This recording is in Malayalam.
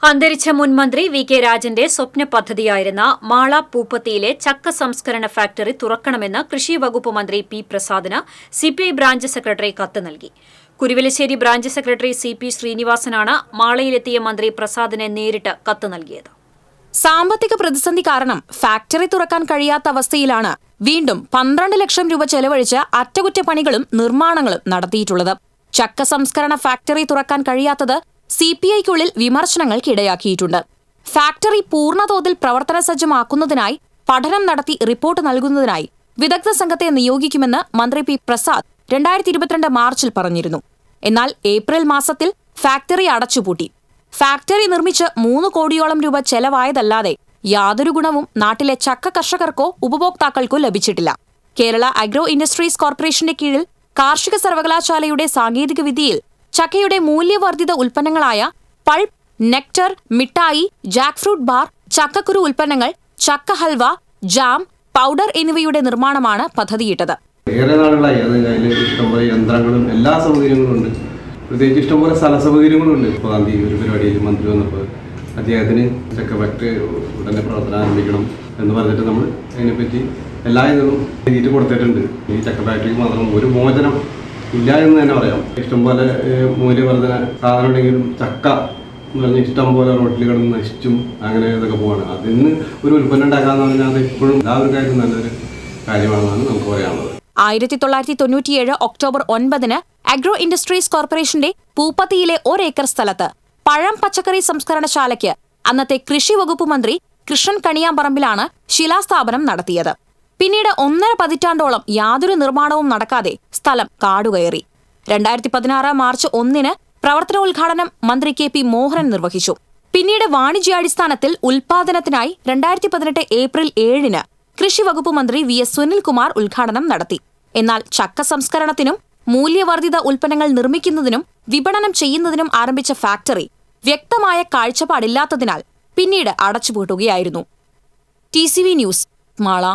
അന്തരിച്ച മുൻ മന്ത്രി വി കെ രാജന്റെ സ്വപ്ന പദ്ധതിയായിരുന്ന മാള പൂപ്പത്തിയിലെ ചക്ക സംസ്കരണ ഫാക്ടറി തുറക്കണമെന്ന് കൃഷി വകുപ്പ് മന്ത്രി പി പ്രസാദിന് സിപിഐ ബ്രാഞ്ച് സെക്രട്ടറി കത്ത് നൽകി. Kuruvilassery branch secretary C P. ശ്രീനിവാസനാണ് മാളയിലെത്തിയ മന്ത്രി പ്രസാദിനെ നേരിട്ട് കത്ത് നൽകിയത്. സാമ്പത്തിക പ്രതിസന്ധി കാരണം ഫാക്ടറി തുറക്കാൻ കഴിയാത്ത അവസ്ഥയിലാണ് വീണ്ടും 12 ലക്ഷം രൂപ ചെലവഴിച്ച് അറ്റകുറ്റപ്പണികളും നിർമ്മാണങ്ങളും നടത്തിയിട്ടുള്ളത്. ചക്ക സംസ്കരണ ഫാക്ടറി തുറക്കാൻ കഴിയാത്തത് സിപിഐക്കുള്ളിൽ വിമർശനങ്ങൾക്കിടയാക്കിയിട്ടുണ്ട്. ഫാക്ടറി പൂർണ്ണതോതിൽ പ്രവർത്തന സജ്ജമാക്കുന്നതിനായി പഠനം നടത്തി റിപ്പോർട്ട് നൽകുന്നതിനായി വിദഗ്ധ സംഘത്തെ നിയോഗിക്കുമെന്ന് മന്ത്രി പി പ്രസാദ് 2022 മാർച്ചിൽ പറഞ്ഞിരുന്നു. എന്നാൽ ഏപ്രിൽ മാസത്തിൽ ഫാക്ടറി അടച്ചുപൂട്ടി. ഫാക്ടറി നിർമ്മിച്ച് 3 കോടിയോളം രൂപ ചെലവായതല്ലാതെ യാതൊരു ഗുണവും നാട്ടിലെ ചക്ക കർഷകർക്കോ ഉപഭോക്താക്കൾക്കോ ലഭിച്ചിട്ടില്ല. കേരള അഗ്രോ ഇൻഡസ്ട്രീസ് കോർപ്പറേഷന്റെ കീഴിൽ കാർഷിക സർവകലാശാലയുടെ സാങ്കേതിക വിദ്യയിൽ ചക്കയുടെ മൂല്യവർദ്ധിത ഉൽപ്പന്നങ്ങളായ പൾപ്പ്, നെക്ടർ, മിഠായി, ജാക്ക് ഫ്രൂട്ട് ബാർ, ചക്കക്കുരു ഉൽപ്പന്നങ്ങൾ, ചക്ക ഹൽവ, ജാം, പൗഡർ എന്നിവയുടെ നിർമ്മാണമാണ് പദ്ധതിയിട്ടത്. ഏറെ നാളുകളായി അതിൽ ഇഷ്ടംപോലെ യന്ത്രങ്ങളും എല്ലാ സൗകര്യങ്ങളും ഉണ്ട്. പ്രത്യേകിച്ച് ഇഷ്ടംപോലെ സ്ഥല സൗകര്യങ്ങളുണ്ട്. ഇപ്പോൾ ഗാന്ധി ഒരു പരിപാടിയിൽ മന്ത്രി വന്നപ്പോൾ അദ്ദേഹത്തിന് ചക്ക ഫാക്ടറി ഉടനെ പ്രവർത്തനം ആരംഭിക്കണം എന്ന് പറഞ്ഞിട്ട് നമ്മൾ അതിനെപ്പറ്റി എല്ലാ ഇതും എഴുതിയിട്ട് കൊടുത്തിട്ടുണ്ട്. ഈ ചക്ക ഫാക്ടറിക്ക് മാത്രം ഒരു മോചനം ഇല്ല എന്ന് തന്നെ പറയാം. ഇഷ്ടംപോലെ മൂല്യവർദ്ധന സാധനം ഉണ്ടെങ്കിലും ചക്ക എന്ന് പറഞ്ഞാൽ ഇഷ്ടംപോലെ റോട്ടിൽ കിടന്ന് നശിച്ചും അങ്ങനെ ഇതൊക്കെ പോവാണ്. അതിന് ഒരു ഉൽപ്പന്നം ഉണ്ടാക്കാന്ന് പറഞ്ഞാൽ അത് ഇപ്പോഴും എല്ലാവരും കാര്യം നല്ലൊരു കാര്യമാണെന്നാണ് നമുക്ക് പറയാനുള്ളത്. 1997 ഒക്ടോബർ 9 അഗ്രോ ഇൻഡസ്ട്രീസ് കോർപ്പറേഷന്റെ പൂപ്പത്തിയിലെ 1 ഏക്കർ സ്ഥലത്ത് പഴം പച്ചക്കറി സംസ്കരണശാലയ്ക്ക് അന്നത്തെ കൃഷി വകുപ്പ് മന്ത്രി കൃഷ്ണൻ കണിയാമ്പറമ്പിലാണ് ശിലാസ്ഥാപനം നടത്തിയത്. പിന്നീട് 1.5 പതിറ്റാണ്ടോളം യാതൊരു നിർമ്മാണവും നടക്കാതെ സ്ഥലം കാടുകയറി. 2016 മാർച്ച് 1 പ്രവർത്തനോദ്ഘാടനം മന്ത്രി കെ പി മോഹനൻ നിർവഹിച്ചു. പിന്നീട് വാണിജ്യാടിസ്ഥാനത്തിൽ ഉൽപാദനത്തിനായി 2018 ഏപ്രിൽ 7 കൃഷി വകുപ്പ് മന്ത്രി വി എസ് സുനിൽകുമാർ ഉദ്ഘാടനം നടത്തി. എന്നാൽ ചക്ക സംസ്കരണത്തിനും മൂല്യവർദ്ധിത ഉൽപ്പന്നങ്ങൾ നിർമ്മിക്കുന്നതിനും വിപണനം ചെയ്യുന്നതിനും ആരംഭിച്ച ഫാക്ടറി വ്യക്തമായ കാഴ്ചപ്പാടില്ലാത്തതിനാൽ പിന്നീട് അടച്ചുപൂട്ടുകയായിരുന്നു. TCV news, Mala.